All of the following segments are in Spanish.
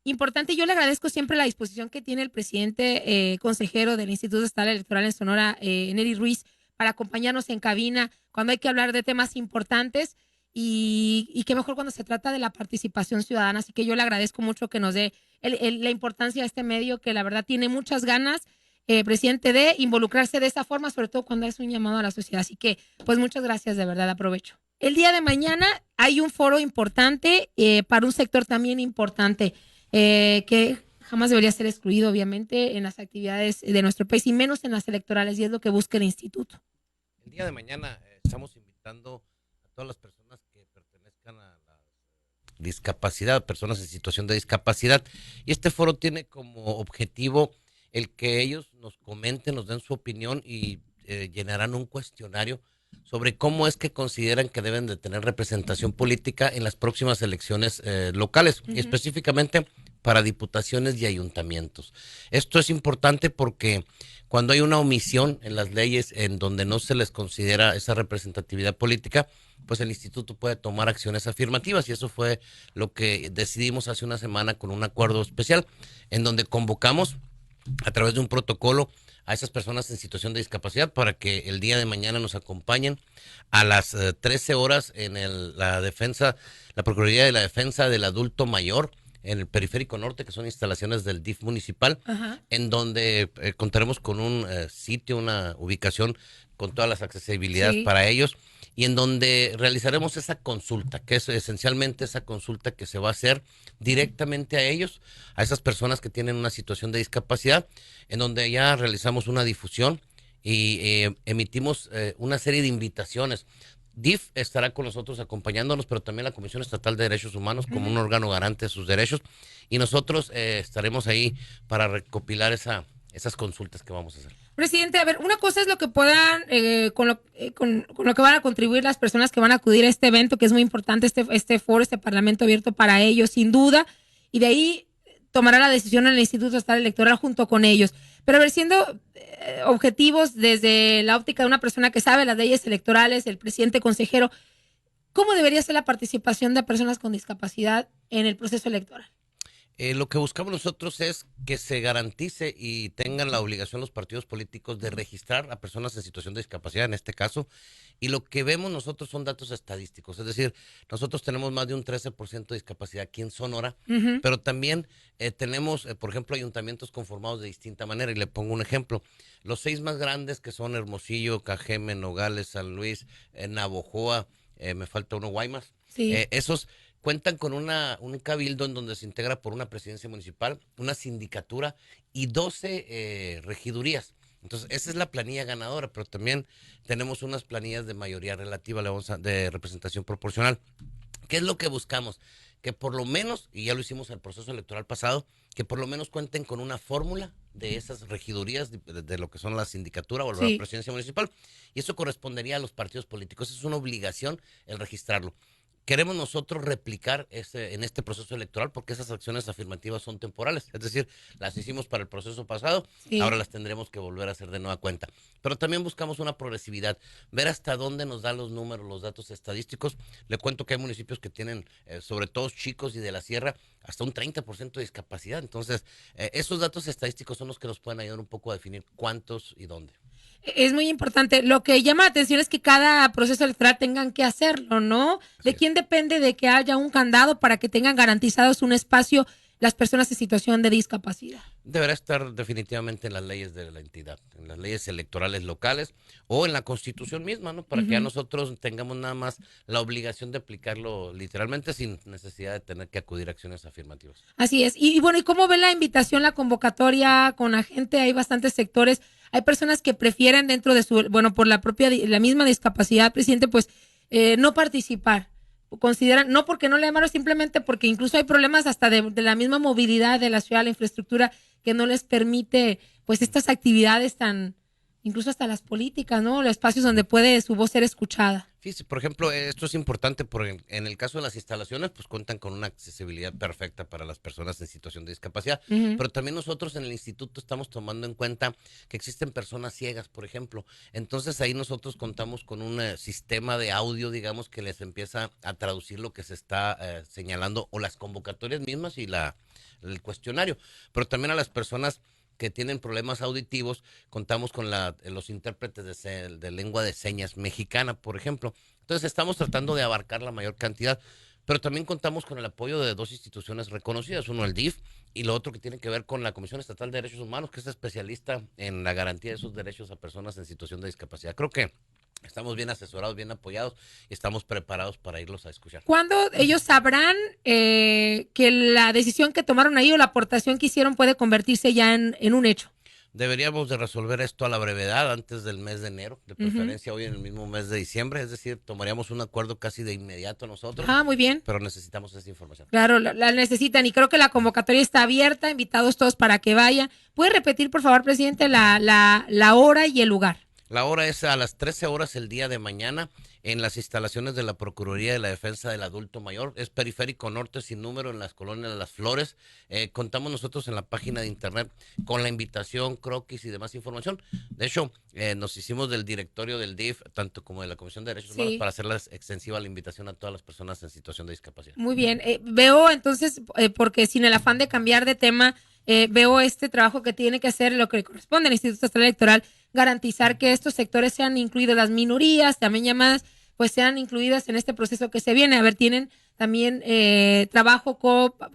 importante. Yo le agradezco siempre la disposición que tiene el presidente consejero del Instituto Estatal Electoral en Sonora, Neri Ruiz, para acompañarnos en cabina cuando hay que hablar de temas importantes y qué mejor cuando se trata de la participación ciudadana. Así que yo le agradezco mucho que nos dé la importancia de este medio, que la verdad tiene muchas ganas, presidente, de involucrarse de esa forma, sobre todo cuando es un llamado a la sociedad. Así que, pues muchas gracias, de verdad, aprovecho. El día de mañana hay un foro importante para un sector también importante que jamás debería ser excluido, obviamente, en las actividades de nuestro país y menos en las electorales, y es lo que busca el instituto. El día de mañana estamos invitando a todas las personas que pertenezcan a la discapacidad, personas en situación de discapacidad, y este foro tiene como objetivo el que ellos nos comenten, nos den su opinión y llenarán un cuestionario sobre cómo es que consideran que deben de tener representación política en las próximas elecciones locales, y específicamente para diputaciones y ayuntamientos. Esto es importante porque cuando hay una omisión en las leyes en donde no se les considera esa representatividad política, pues el instituto puede tomar acciones afirmativas, y eso fue lo que decidimos hace una semana con un acuerdo especial en donde convocamos a través de un protocolo a esas personas en situación de discapacidad para que el día de mañana nos acompañen a las 13 horas en la defensa, la Procuraduría de la Defensa del Adulto Mayor en el Periférico Norte, que son instalaciones del DIF municipal, Ajá. en donde contaremos con un sitio, una ubicación con todas las accesibilidades Sí. para ellos, y en donde realizaremos esa consulta, que es esencialmente esa consulta que se va a hacer directamente a ellos, a esas personas que tienen una situación de discapacidad, en donde ya realizamos una difusión y emitimos una serie de invitaciones. DIF estará con nosotros acompañándonos, pero también la Comisión Estatal de Derechos Humanos como un órgano garante de sus derechos, y nosotros estaremos ahí para recopilar esas consultas que vamos a hacer. Presidente, a ver, una cosa es lo que puedan, con lo que van a contribuir las personas que van a acudir a este evento, que es muy importante, este foro, este parlamento abierto para ellos, sin duda, y de ahí tomará la decisión en el Instituto Estatal Electoral junto con ellos. Pero a ver, siendo objetivos desde la óptica de una persona que sabe las leyes electorales, el presidente consejero, ¿cómo debería ser la participación de personas con discapacidad en el proceso electoral? Lo que buscamos nosotros es que se garantice y tengan la obligación los partidos políticos de registrar a personas en situación de discapacidad, en este caso, y lo que vemos nosotros son datos estadísticos, es decir, nosotros tenemos más de un 13% de discapacidad aquí en Sonora, Ujú. pero también tenemos, por ejemplo, ayuntamientos conformados de distinta manera, y le pongo un ejemplo, los 6 más grandes que son Hermosillo, Cajeme, Nogales, San Luis, Navojoa, me falta uno, Guaymas, Sí. esos cuentan con un cabildo en donde se integra por una presidencia municipal, una sindicatura y 12 regidurías. Entonces, esa es la planilla ganadora, pero también tenemos unas planillas de mayoría relativa, de representación proporcional. ¿Qué es lo que buscamos? Que por lo menos, y ya lo hicimos en el proceso electoral pasado, que por lo menos cuenten con una fórmula de esas regidurías, de lo que son la sindicatura o la Sí. presidencia municipal, y eso correspondería a los partidos políticos. Es una obligación el registrarlo. Queremos nosotros replicar en este proceso electoral porque esas acciones afirmativas son temporales, es decir, las hicimos para el proceso pasado, ahora Sí. las tendremos que volver a hacer de nueva cuenta. Pero también buscamos una progresividad, ver hasta dónde nos dan los números, los datos estadísticos. Le cuento que hay municipios que tienen, sobre todo chicos y de la sierra, hasta un 30% de discapacidad. Entonces, esos datos estadísticos son los que nos pueden ayudar un poco a definir cuántos y dónde. Es muy importante. Lo que llama la atención es que cada proceso electoral tengan que hacerlo, ¿no? Así ¿De es. quién depende de que haya un candado para que tengan garantizados un espacio las personas en situación de discapacidad? Deberá estar definitivamente en las leyes de la entidad, en las leyes electorales locales o en la Constitución misma, ¿no? Para que ya Ujú. nosotros tengamos nada más la obligación de aplicarlo literalmente sin necesidad de tener que acudir a acciones afirmativas. Así es. Y bueno, ¿y cómo ve la invitación, la convocatoria con la gente? Hay bastantes sectores. Hay personas que prefieren dentro de su, bueno, por la propia, la misma discapacidad, presidente, pues no participar. Consideran, no porque no le llamaron, simplemente porque incluso hay problemas hasta de la misma movilidad de la ciudad, la infraestructura, que no les permite, pues, estas actividades tan, incluso hasta las políticas, ¿no? Los espacios donde puede su voz ser escuchada. Sí, sí, por ejemplo, esto es importante porque en el caso de las instalaciones, pues cuentan con una accesibilidad perfecta para las personas en situación de discapacidad, Ujú. pero también nosotros en el instituto estamos tomando en cuenta que existen personas ciegas, por ejemplo. Entonces ahí nosotros contamos con un sistema de audio, digamos, que les empieza a traducir lo que se está señalando o las convocatorias mismas y el cuestionario, pero también a las personas que tienen problemas auditivos, contamos con los intérpretes de lengua de señas mexicana, por ejemplo. Entonces estamos tratando de abarcar la mayor cantidad, pero también contamos con el apoyo de dos instituciones reconocidas, uno el DIF y lo otro que tiene que ver con la Comisión Estatal de Derechos Humanos, que es especialista en la garantía de esos derechos a personas en situación de discapacidad. Creo que estamos bien asesorados, bien apoyados y estamos preparados para irlos a escuchar. ¿Cuándo ellos sabrán que la decisión que tomaron ahí o la aportación que hicieron puede convertirse ya en un hecho? Deberíamos de resolver esto a la brevedad antes del mes de enero, de Ujú. preferencia hoy en el mismo mes de diciembre, es decir, tomaríamos un acuerdo casi de inmediato nosotros, Ah, muy bien. pero necesitamos esa información. Claro, la necesitan y creo que la convocatoria está abierta, invitados todos para que vayan. ¿Puede repetir, por favor, presidente, la hora y el lugar? La hora es a las 13 horas el día de mañana en las instalaciones de la Procuraduría de la Defensa del Adulto Mayor. Es Periférico Norte sin número en las colonias de Las Flores. Contamos nosotros en la página de internet con la invitación, croquis y demás información. De hecho, nos hicimos del directorio del DIF, tanto como de la Comisión de Derechos Humanos, Sí. para hacerles extensiva la invitación a todas las personas en situación de discapacidad. Muy bien. Veo entonces, porque sin el afán de cambiar de tema, veo este trabajo que tiene que hacer lo que le corresponde al Instituto Estatal Electoral, garantizar que estos sectores sean incluidos, las minorías, también llamadas, pues sean incluidas en este proceso que se viene. A ver, tienen también trabajo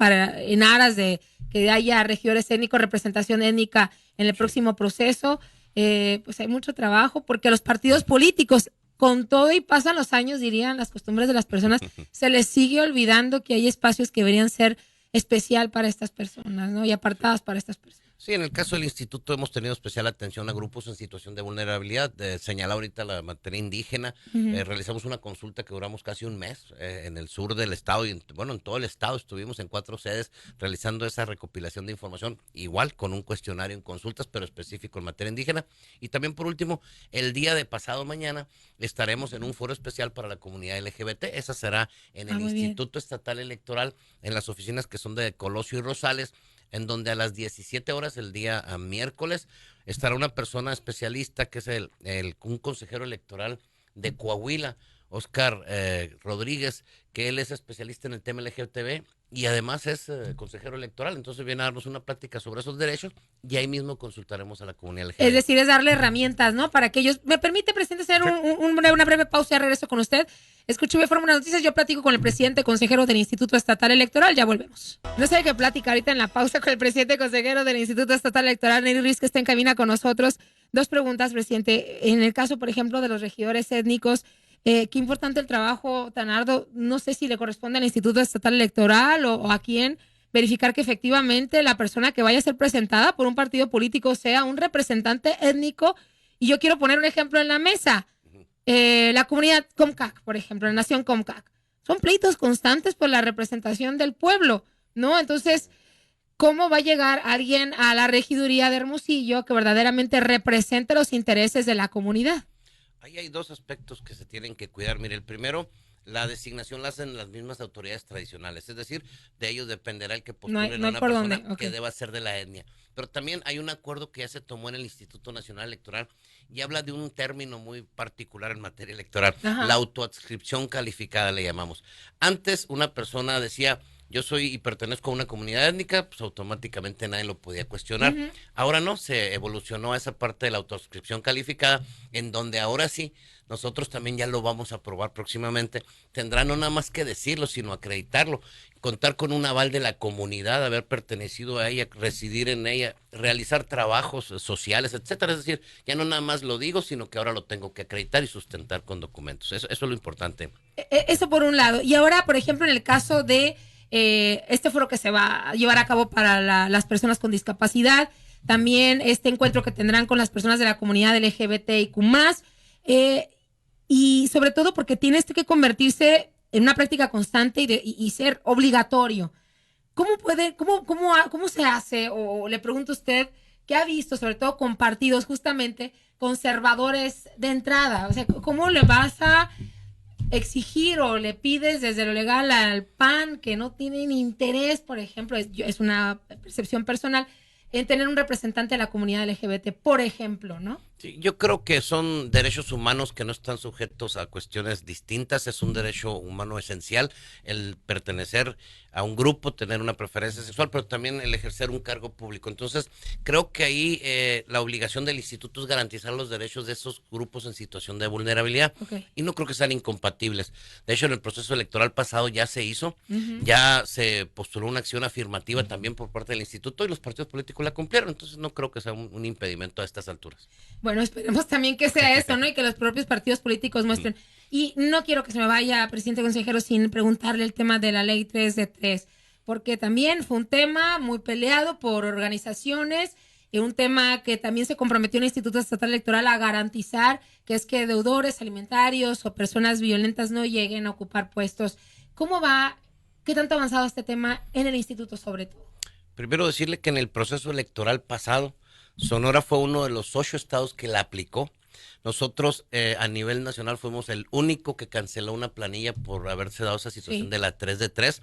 en aras de que haya regidores étnicos, representación étnica en el próximo proceso. Pues hay mucho trabajo porque los partidos políticos, con todo y pasan los años, dirían las costumbres de las personas, se les sigue olvidando que hay espacios que deberían ser especial para estas personas, ¿no? Y apartadas para estas personas. Sí, en el caso del instituto hemos tenido especial atención a grupos en situación de vulnerabilidad. Señala ahorita la materia indígena. Ujú. Realizamos una consulta que duramos casi un mes en el sur del estado y bueno, en todo el estado estuvimos en 4 sedes realizando esa recopilación de información, igual con un cuestionario en consultas, pero específico en materia indígena. Y también por último, el día de pasado mañana estaremos en un foro especial para la comunidad LGBT. Esa será en el Muy bien. Instituto Estatal Electoral, en las oficinas que son de Colosio y Rosales, en donde a las 17 horas el día miércoles estará una persona especialista que es un consejero electoral de Coahuila, Oscar Rodríguez, que él es especialista en el tema LGTB y además es consejero electoral. Entonces viene a darnos una plática sobre esos derechos y ahí mismo consultaremos a la comunidad LGBT. Es decir, es darle herramientas, ¿no? Para que ellos... ¿Me permite, presidente, hacer una breve pausa y regreso con usted? Escuché Fórmula Noticias, yo platico con el presidente consejero del Instituto Estatal Electoral, ya volvemos. No sé qué plática ahorita en la pausa con el presidente consejero del Instituto Estatal Electoral, Neri Ruiz, que está en cabina con nosotros. 2 preguntas, presidente. En el caso, por ejemplo, de los regidores étnicos, qué importante el trabajo tan arduo. No sé si le corresponde al Instituto Estatal Electoral o a quién verificar que efectivamente la persona que vaya a ser presentada por un partido político sea un representante étnico. Y yo quiero poner un ejemplo en la mesa. La comunidad Comcac, por ejemplo, la nación Comcac. Son pleitos constantes por la representación del pueblo, ¿no? Entonces, ¿cómo va a llegar alguien a la regiduría de Hermosillo que verdaderamente represente los intereses de la comunidad? Ahí hay 2 aspectos que se tienen que cuidar. Mire, el primero, la designación la hacen las mismas autoridades tradicionales, es decir, de ellos dependerá el que postulen No a hay una por persona dónde. que Okay. deba ser de la etnia. Pero también hay un acuerdo que ya se tomó en el Instituto Nacional Electoral y habla de un término muy particular en materia electoral, Ajá. la autoadscripción calificada le llamamos. Antes una persona decía, yo soy y pertenezco a una comunidad étnica, pues automáticamente nadie lo podía cuestionar. Uh-huh. Ahora no, se evolucionó a esa parte de la autoadscripción calificada, en donde ahora sí, nosotros también ya lo vamos a aprobar próximamente. Tendrá no nada más que decirlo, sino acreditarlo, contar con un aval de la comunidad, haber pertenecido a ella, residir en ella, realizar trabajos sociales, etcétera. Es decir, ya no nada más lo digo, sino que ahora lo tengo que acreditar y sustentar con documentos. Eso es lo importante. Eso por un lado. Y ahora, por ejemplo, en el caso de este foro que se va a llevar a cabo para las personas con discapacidad, también este encuentro que tendrán con las personas de la comunidad LGBTIQ+, y sobre todo porque tiene que convertirse en una práctica constante y ser obligatorio. ¿Cómo se hace? O le pregunto a usted, ¿qué ha visto, sobre todo con partidos justamente conservadores de entrada? O sea, ¿cómo le vas a exigir o le pides desde lo legal al PAN, que no tienen interés, por ejemplo, es una percepción personal, en tener un representante de la comunidad LGBT, por ejemplo, ¿no? Sí, yo creo que son derechos humanos que no están sujetos a cuestiones distintas. Es un derecho humano esencial el pertenecer a un grupo, tener una preferencia sexual, pero también el ejercer un cargo público. Entonces, creo que ahí la obligación del instituto es garantizar los derechos de esos grupos en situación de vulnerabilidad. Okay. Y no creo que sean incompatibles. De hecho, en el proceso electoral pasado ya se hizo, ya se postuló una acción afirmativa también por parte del instituto y los partidos políticos la cumplieron. Entonces, no creo que sea un impedimento a estas alturas. Bueno, esperemos también que sea eso, ¿no? Y que los propios partidos políticos muestren. Y no quiero que se me vaya, presidente consejero, sin preguntarle el tema de la ley 3 de 3, porque también fue un tema muy peleado por organizaciones y un tema que también se comprometió el Instituto Estatal Electoral a garantizar, que es que deudores alimentarios o personas violentas no lleguen a ocupar puestos. ¿Cómo va? ¿Qué tanto ha avanzado este tema en el instituto sobre todo? Primero decirle que en el proceso electoral pasado, Sonora fue uno de los 8 estados que la aplicó. Nosotros a nivel nacional fuimos el único que canceló una planilla por haberse dado esa situación de la 3 de 3.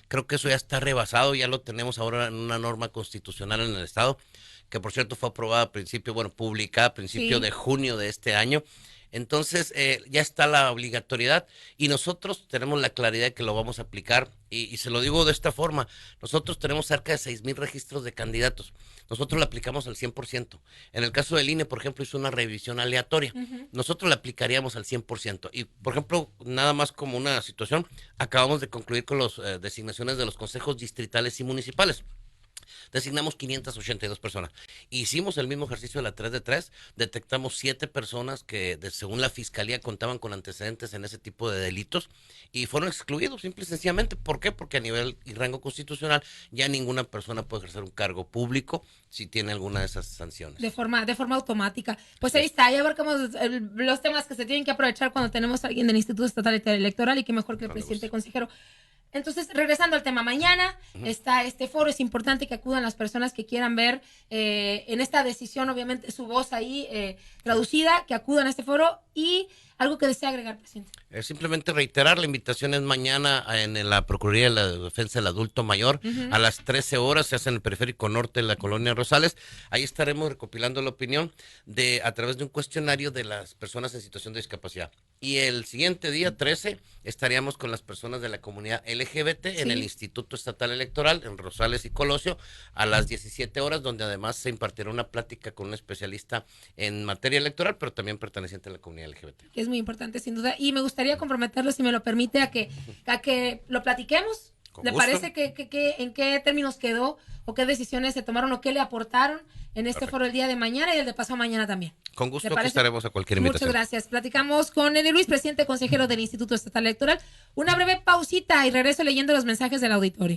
Creo que eso ya está rebasado, ya lo tenemos ahora en una norma constitucional en el estado, que por cierto fue aprobada a principio, publicada a principio de junio de este año. Entonces ya está la obligatoriedad y nosotros tenemos la claridad de que lo vamos a aplicar y se lo digo de esta forma, nosotros tenemos cerca de 6,000 registros de candidatos, nosotros lo aplicamos al 100%, en el caso del INE por ejemplo hizo una revisión aleatoria, nosotros la aplicaríamos al 100% y por ejemplo nada más como una situación, acabamos de concluir con las designaciones de los consejos distritales y municipales. Designamos 582 personas. Hicimos el mismo ejercicio de la 3 de 3, detectamos 7 personas que según la fiscalía contaban con antecedentes en ese tipo de delitos y fueron excluidos simple y sencillamente. ¿Por qué? Porque a nivel y rango constitucional ya ninguna persona puede ejercer un cargo público si tiene alguna de esas sanciones. De forma automática. Pues ahí está, ya abarcamos los temas que se tienen que aprovechar cuando tenemos a alguien del Instituto Estatal Electoral y que mejor que el presidente consejero. Entonces, regresando al tema, mañana está este foro, es importante que acudan las personas que quieran ver en esta decisión, obviamente, su voz ahí traducida, que acudan a este foro y algo que desea agregar, presidente. Simplemente reiterar, la invitación es mañana en la Procuraduría de la Defensa del Adulto Mayor, a las 13 horas, se hace en el Periférico Norte de la Colonia Rosales. Ahí estaremos recopilando la opinión a través de un cuestionario de las personas en situación de discapacidad. Y el siguiente día, 13, estaríamos con las personas de la comunidad LGBT en el Instituto Estatal Electoral, en Rosales y Colosio, a las 17 horas, donde además se impartirá una plática con un especialista en materia electoral, pero también perteneciente a la comunidad LGBT. Que es muy importante, sin duda. Y me gustaría comprometerlo, si me lo permite, a que lo platiquemos. ¿Le parece en qué términos quedó o qué decisiones se tomaron o qué le aportaron en este foro el día de mañana y el de pasado mañana también? Con gusto que estaremos a cualquier invitación. Muchas gracias. Platicamos con Nelly Ruiz, presidente consejero del Instituto Estatal Electoral. Una breve pausita y regreso leyendo los mensajes del auditorio.